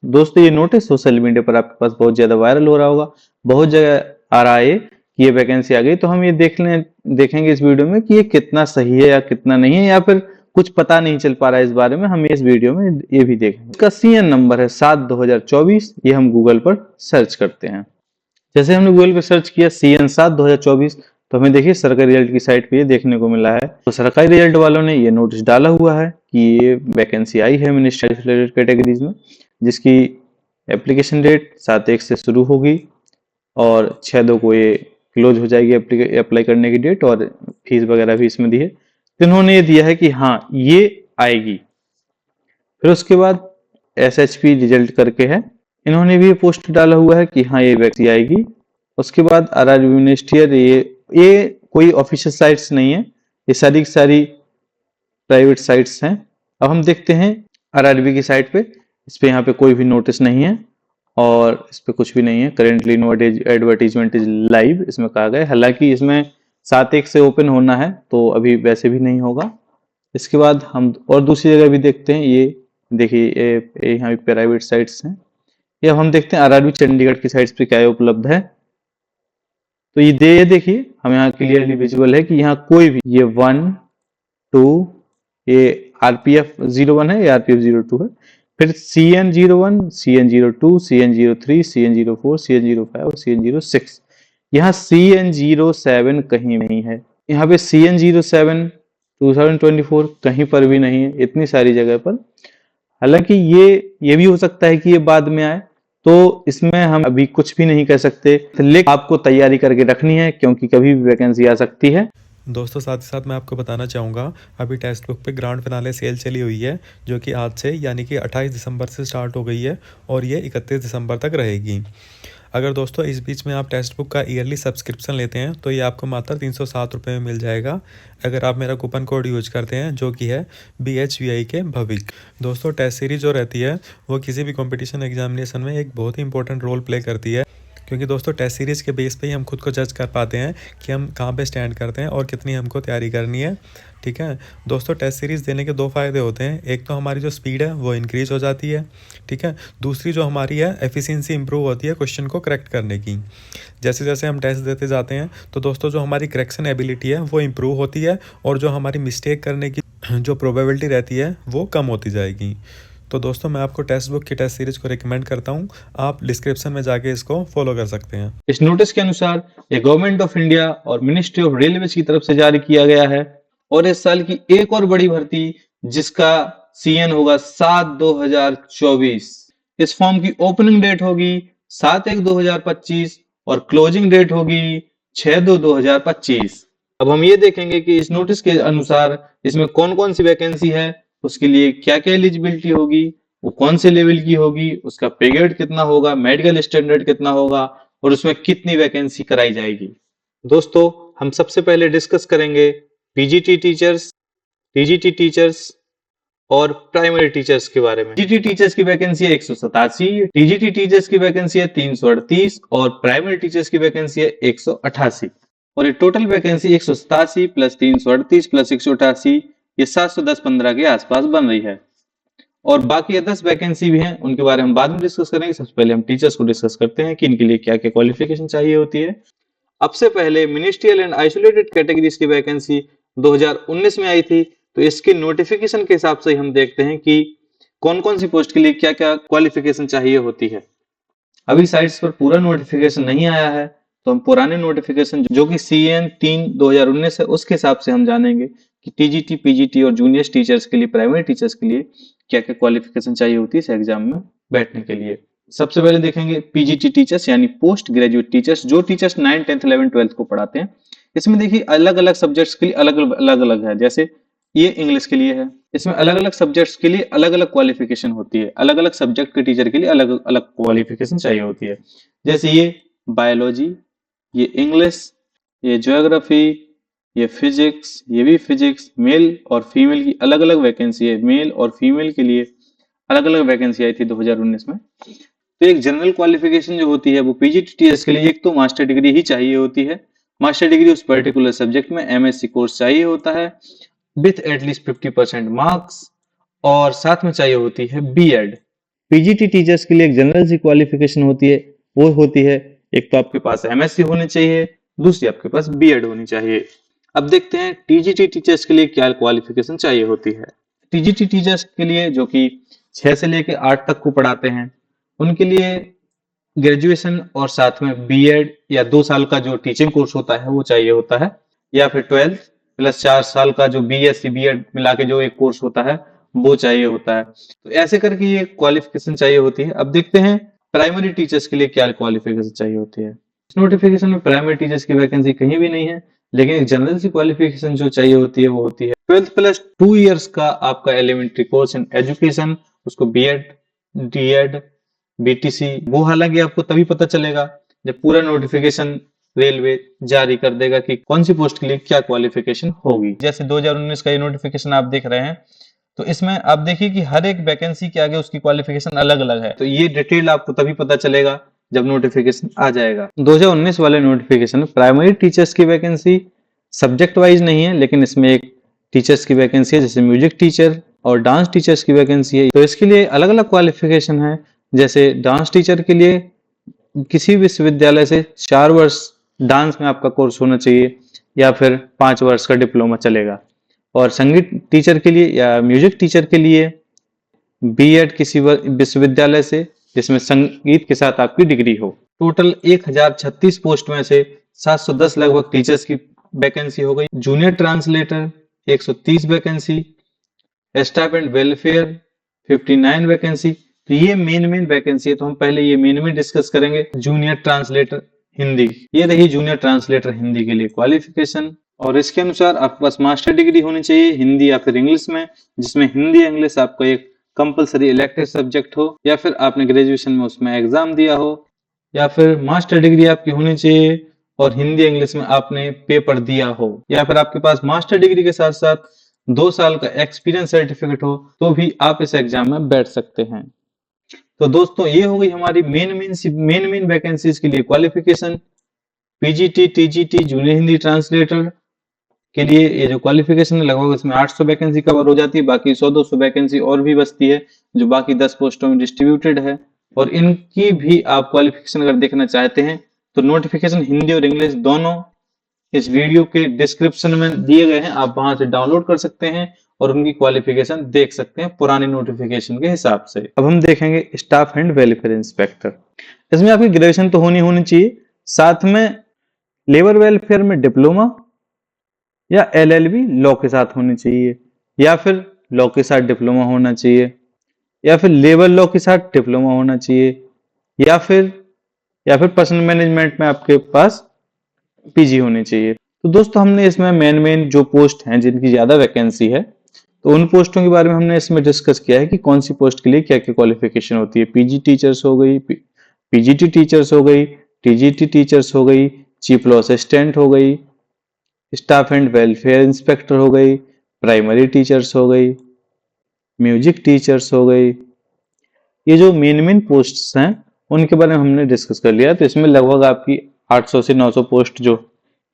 दोस्तों ये notice social media पर आपके पास बहुत ज्यादा वायरल हो रहा होगा, बहुत जगह आ रहा है कि ये वैकेंसी आ गई। तो हम ये देखेंगे इस वीडियो में कि ये कितना सही है या कितना नहीं है, या फिर कुछ पता नहीं चल पा रहा है इस बारे में, हम इस वीडियो में ये भी देखेंगे। इसका सीएन नंबर है 7/2024। ये हम गूगल पर सर्च करते हैं। जैसे हमने गूगल पे सर्च किया CN 7/2024, तो हमें देखिए सरकारी रिजल्ट की साइट पे ये देखने को मिला है। तो सरकारी रिजल्ट वालों ने ये नोटिस डाला हुआ है कि ये वैकेंसी आई है मिनिस्ट्री रिलेटेड कैटेगरीज में, जिसकी एप्लीकेशन डेट 7/1 से शुरू होगी और 6/2 को ये क्लोज हो जाएगी अप्लाई करने की डेट, और फीस वगैरह भी इसमें दी है। तो इन्होंने ये दिया है कि हाँ ये आएगी। फिर उसके बाद SHP रिजल्ट करके है, इन्होंने भी पोस्ट डाला हुआ है कि हाँ ये वैकेंसी आएगी। उसके बाद RRB मिनिस्ट्रियल, ये कोई ऑफिशियल साइट्स नहीं है, ये सारी की सारी प्राइवेट साइट्स हैं। अब हम देखते हैं RRB की साइट पे। इस पे यहाँ पे कोई भी नोटिस नहीं है और इस पे कुछ भी नहीं है। Currently no advertisement is live इसमें कहा गया है। हालांकि इसमें 7/1 से ओपन होना है, तो अभी वैसे भी नहीं होगा। इसके बाद हम और दूसरी जगह भी देखते हैं। ये देखिए यहाँ पे प्राइवेट साइट्स हैं। ये अब हम देखते हैं RRB चंडीगढ़ की साइट्स पे क्या उपलब्ध है। तो ये देखिए हमें यहाँ क्लियरली विजिबल है कि यहाँ कोई भी, ये 1 2, ये RPF 01 है, ये RPF 02 है। फिर CN 01, CN 02, CN 03, CN 04, CN 05 और CN 06। यहाँ CN 07 कहीं नहीं है। यहाँ पे CN 07 2024 कहीं पर भी नहीं है, इतनी सारी जगह पर। हालांकि ये भी हो सकता है कि ये बाद में आए, तो इसमें हम अभी कुछ भी नहीं कह सकते, लेकिन आपको तैयारी करके रखनी है क्योंकि कभी भी वैकेंसी आ सकती है। दोस्तों साथ ही साथ मैं आपको बताना चाहूँगा, अभी टेक्स्ट बुक पे ग्रांड फिनाले सेल चली हुई है, जो कि आज से यानी कि 28 दिसंबर से स्टार्ट हो गई है और ये 31 दिसंबर तक रहेगी। अगर दोस्तों इस बीच में आप टेक्स्ट बुक का ईयरली सब्सक्रिप्शन लेते हैं तो ये आपको मात्र 307 रुपये में मिल जाएगा, अगर आप मेरा कूपन कोड यूज करते हैं, जो कि है BHVI के भविक। दोस्तों टेस्ट सीरीज जो रहती है वो किसी भी कंपटीशन एग्जामिनेशन में एक बहुत ही इंपॉर्टेंट रोल प्ले करती है, क्योंकि दोस्तों टेस्ट सीरीज़ के बेस पे ही हम खुद को जज कर पाते हैं कि हम कहाँ पे स्टैंड करते हैं और कितनी हमको तैयारी करनी है। ठीक है दोस्तों, टेस्ट सीरीज़ देने के 2 फ़ायदे होते हैं। एक तो हमारी जो स्पीड है वो इंक्रीज़ हो जाती है, ठीक है। दूसरी जो हमारी है एफिशिएंसी इंप्रूव होती है क्वेश्चन को करेक्ट करने की। जैसे जैसे हम टेस्ट देते जाते हैं तो दोस्तों जो हमारी करेक्शन एबिलिटी है वो इम्प्रूव होती है और जो हमारी मिस्टेक करने की जो प्रोबेबिलिटी रहती है वो कम होती जाएगी। तो दोस्तों मैं आपको टेक्स्ट बुक की टेस्ट सीरीज को रिकमेंड करता हूं, आप डिस्क्रिप्शन में जाके इसको फॉलो कर सकते हैं। इस नोटिस के अनुसार ये गवर्नमेंट ऑफ इंडिया और मिनिस्ट्री ऑफ रेलवे की तरफ से जारी किया गया है, और इस साल की एक और बड़ी भर्ती जिसका CN होगा 7/2024। इस फॉर्म की ओपनिंग डेट होगी 7/1/2025 और क्लोजिंग डेट होगी 6/2/2025। अब हम ये देखेंगे कि इस नोटिस के अनुसार इसमें कौन कौन सी वैकेंसी है, उसके लिए क्या क्या एलिजिबिलिटी होगी, वो कौन से लेवल की होगी, उसका पे ग्रेड कितना होगा, मेडिकल स्टैंडर्ड कितना होगा, और उसमें कितनी वैकेंसी कराई जाएगी। दोस्तों हम सबसे पहले डिस्कस करेंगे PGT टीचर्स, TGT टीचर्स और प्राइमरी टीचर्स के बारे में। TGT टीचर्स की वैकेंसी है 187, TGT टीचर्स की वैकेंसी है 338 और प्राइमरी टीचर्स की वैकेंसी है 188। और ये टोटल वैकेंसी 187 प्लस 338 प्लस 188, ये 710-15 के आसपास बन रही है। और बाकी 10 वैकेंसी भी हैं, उनके बारे में बाद में डिस्कस करेंगे। सबसे पहले हम टीचर्स को डिस्कस करते हैं कि इनके लिए क्या क्या क्वालिफिकेशन चाहिए होती है। अब से पहले मिनिस्ट्रियल एंड आइसोलेटेड कैटेगरीज की वैकेंसी 2019 में आई थी, तो इसके नोटिफिकेशन के हिसाब से हम देखते हैं कि कौन कौन सी पोस्ट के लिए क्या क्या क्वालिफिकेशन चाहिए होती है। अभी साइट्स पर पूरा नोटिफिकेशन नहीं आया है, तो हम पुराने नोटिफिकेशन जो कि CN 3/2019 है उसके हिसाब से हम जानेंगे कि TGT, PGT और जूनियर टीचर्स के लिए, प्राइमरी टीचर्स के लिए क्या क्या क्वालिफिकेशन चाहिए होती है इस एग्जाम में बैठने के लिए। सबसे पहले देखेंगे PGT टीचर्स यानी पोस्ट ग्रेजुएट टीचर्स, जो टीचर्स 9, 10, 11, 12 को पढ़ाते हैं। इसमें देखिए अलग अलग सब्जेक्ट्स के लिए अलग अलग है। जैसे ये इंग्लिश के लिए है, इसमें अलग अलग सब्जेक्ट्स के लिए अलग अलग क्वालिफिकेशन होती है, अलग अलग सब्जेक्ट के टीचर के लिए अलग अलग क्वालिफिकेशन चाहिए होती है। जैसे ये बायोलॉजी, ये इंग्लिश, ये ज्योग्राफी, ये फिजिक्स, ये भी फिजिक्स। मेल और फीमेल की अलग अलग वैकेंसी है, मेल और फीमेल के लिए अलग अलग वैकेंसी आई थी 2019 में। तो एक जनरल क्वालिफिकेशन जो होती है वो PGTTS के लिए एक तो मास्टर डिग्री ही चाहिए होती है। मास्टर डिग्री उस पर्टिकुलर सब्जेक्ट में MSc कोर्स चाहिए होता है विथ एटलीस्ट 50% मार्क्स, और साथ में चाहिए होती है B.Ed। पीजीटी टीचर्स के लिए एक जनरल सी क्वालिफिकेशन होती है, वो होती है एक तो आपके पास एमएससी होनी चाहिए, दूसरी आपके पास बीएड होनी चाहिए। अब देखते हैं टीजीटी टीचर्स के लिए क्या क्वालिफिकेशन चाहिए होती है। टीजीटी टीचर्स के लिए जो कि 6 से लेकर 8 तक को पढ़ाते हैं, उनके लिए ग्रेजुएशन और साथ में बीएड या 2 साल का जो टीचिंग कोर्स होता है वो चाहिए होता है, या फिर 12th प्लस 4 साल का जो बीएससी बीएड मिला के जो एक कोर्स होता है वो चाहिए होता है। तो ऐसे करके ये क्वालिफिकेशन चाहिए होती है। अब देखते हैं प्राइमरी टीचर्स के लिए क्या क्वालिफिकेशन चाहिए होती है। इस नोटिफिकेशन में प्राइमरी टीचर्स की वैकेंसी कहीं भी नहीं है, लेकिन एक जनरल सी क्वालिफिकेशन जो चाहिए होती है वो होती है 12th प्लस 2 इयर्स का आपका एलिमेंट्री कोर्स इन एजुकेशन, उसको बीएड, डीएड, बीटीसी। वो हालांकि आपको तभी पता चलेगा जब पूरा नोटिफिकेशन रेलवे जारी कर देगा कि कौन सी पोस्ट के लिए क्या क्वालिफिकेशन होगी। जैसे 2019 का ये नोटिफिकेशन आप देख रहे हैं, तो इसमें आप देखिए कि हर एक वैकेंसी के आगे उसकी क्वालिफिकेशन अलग अलग है। तो ये डिटेल आपको तभी पता चलेगा जब नोटिफिकेशन आ जाएगा। 2019 वाले नोटिफिकेशन में प्राइमरी टीचर्स की वैकेंसी सब्जेक्ट वाइज नहीं है, लेकिन इसमें एक टीचर्स की वैकेंसी है, जैसे म्यूजिक टीचर और डांस टीचर्स की वैकेंसी है। तो इसके लिए अलग अलग क्वालिफिकेशन है। जैसे डांस टीचर के लिए किसी विश्वविद्यालय से 4 वर्ष डांस में आपका कोर्स होना चाहिए, या फिर 5 वर्ष का डिप्लोमा चलेगा। और संगीत टीचर के लिए या म्यूजिक टीचर के लिए बीएड किसी विश्वविद्यालय से जिसमें संगीत के साथ आपकी डिग्री हो। टोटल 1036 पोस्ट में से 710 लगभग टीचर्स की वैकेंसी हो गई। Junior translator 130 vacancy, staff and welfare 59 vacancy. तो ये मेन वैकेंसी है, तो हम पहले ये मेन डिस्कस करेंगे। जूनियर ट्रांसलेटर हिंदी, ये रही जूनियर ट्रांसलेटर हिंदी के लिए क्वालिफिकेशन। और इसके अनुसार आपके पास मास्टर डिग्री होनी चाहिए हिंदी या फिर इंग्लिश में, जिसमें हिंदी इंग्लिश आपका एक कंपलसरी इलेक्टिव सब्जेक्ट हो, या फिर आपने ग्रेजुएशन में उसमें एग्जाम दिया हो, या फिर मास्टर डिग्री आपकी होनी चाहिए और हिंदी इंग्लिश में आपने पेपर दिया हो, या फिर आपके पास मास्टर डिग्री के साथ साथ 2 साल का एक्सपीरियंस सर्टिफिकेट हो, तो भी आप इस एग्जाम में बैठ सकते हैं। तो दोस्तों ये हो गई हमारी मेन वैकेंसीज के लिए qualification. PGT, TGT, junior Hindi translator के लिए ये जो क्वालिफिकेशन है लगभग इसमें 800 वैकेंसी कवर हो जाती है। बाकी 100-200 वैकेंसी और भी बचती है जो बाकी 10 पोस्टों में डिस्ट्रीब्यूटेड है, और इनकी भी आप क्वालिफिकेशन अगर देखना चाहते हैं तो नोटिफिकेशन हिंदी और इंग्लिश दोनों इस वीडियो के डिस्क्रिप्शन में दिए गए हैं, आप वहां से डाउनलोड कर सकते हैं और उनकी क्वालिफिकेशन देख सकते हैं पुराने नोटिफिकेशन के हिसाब से। अब हम देखेंगे स्टाफ एंड वेलफेयर इंस्पेक्टर। इसमें आपकी ग्रेजुएशन तो होनी चाहिए, साथ में लेबर वेलफेयर में डिप्लोमा या एलएलबी लॉ के साथ होनी चाहिए, या फिर लॉ के साथ डिप्लोमा होना चाहिए, या फिर लेबर लॉ के साथ डिप्लोमा होना चाहिए, या फिर पर्सनल मैनेजमेंट में आपके पास पीजी होनी चाहिए। तो दोस्तों हमने इसमें मेन जो पोस्ट हैं जिनकी ज्यादा वैकेंसी है, तो उन पोस्टों के बारे में हमने इसमें डिस्कस किया है कि कौन सी पोस्ट के लिए क्या क्या क्वालिफिकेशन होती है। पीजी टीचर्स हो गई, पीजीटी टीचर्स हो गई, टीजीटी टीचर्स हो गई, चीफ लॉ असिस्टेंट हो गई, स्टाफ एंड वेलफेयर इंस्पेक्टर हो गई, प्राइमरी टीचर्स हो गई, म्यूजिक टीचर्स हो गई। ये जो मेन पोस्ट्स हैं उनके बारे में हमने डिस्कस कर लिया। तो इसमें लगभग आपकी 800 से 900 पोस्ट जो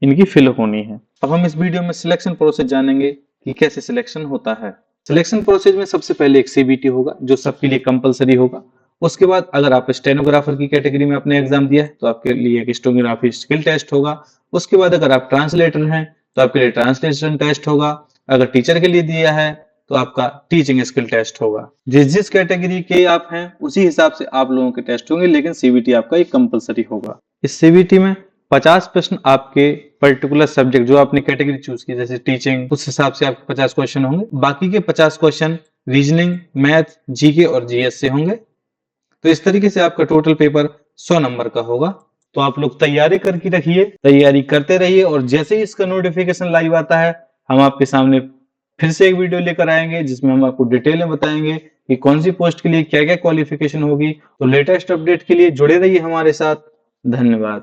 इनकी फिल होनी है। अब हम इस वीडियो में सिलेक्शन प्रोसेस जानेंगे कि कैसे सिलेक्शन होता है। सिलेक्शन प्रोसेस में सबसे पहले एक सीबीटी होगा जो सबके लिए कंपलसरी होगा। उसके बाद अगर आप स्टेनोग्राफर की कैटेगरी में अपने एग्जाम दिया है तो आपके लिए एक स्टेनोग्राफी स्किल टेस्ट होगा। उसके बाद अगर आप ट्रांसलेटर हैं तो आपके लिए ट्रांसलेशन टेस्ट होगा। अगर टीचर के लिए दिया है तो आपका टीचिंग स्किल टेस्ट होगा। जिस कैटेगरी के आप हैं उसी हिसाब से आप लोगों के टेस्ट होंगे, लेकिन सीबीटी आपका एक कंपलसरी होगा। इस सीबीटी में 50 प्रश्न आपके पर्टिकुलर सब्जेक्ट जो आपने कैटेगरी चूज की, जैसे टीचिंग, उस हिसाब से आपके 50 क्वेश्चन होंगे। बाकी के 50 क्वेश्चन रीजनिंग, मैथ, जीके और जीएस से होंगे। तो इस तरीके से आपका टोटल पेपर 100 नंबर का होगा। तो आप लोग तैयारी करके रखिए, तैयारी करते रहिए, और जैसे ही इसका नोटिफिकेशन लाइव आता है हम आपके सामने फिर से एक वीडियो लेकर आएंगे जिसमें हम आपको डिटेल में बताएंगे कि कौन सी पोस्ट के लिए क्या क्या क्वालिफिकेशन होगी। तो लेटेस्ट अपडेट के लिए जुड़े रहिए हमारे साथ। धन्यवाद।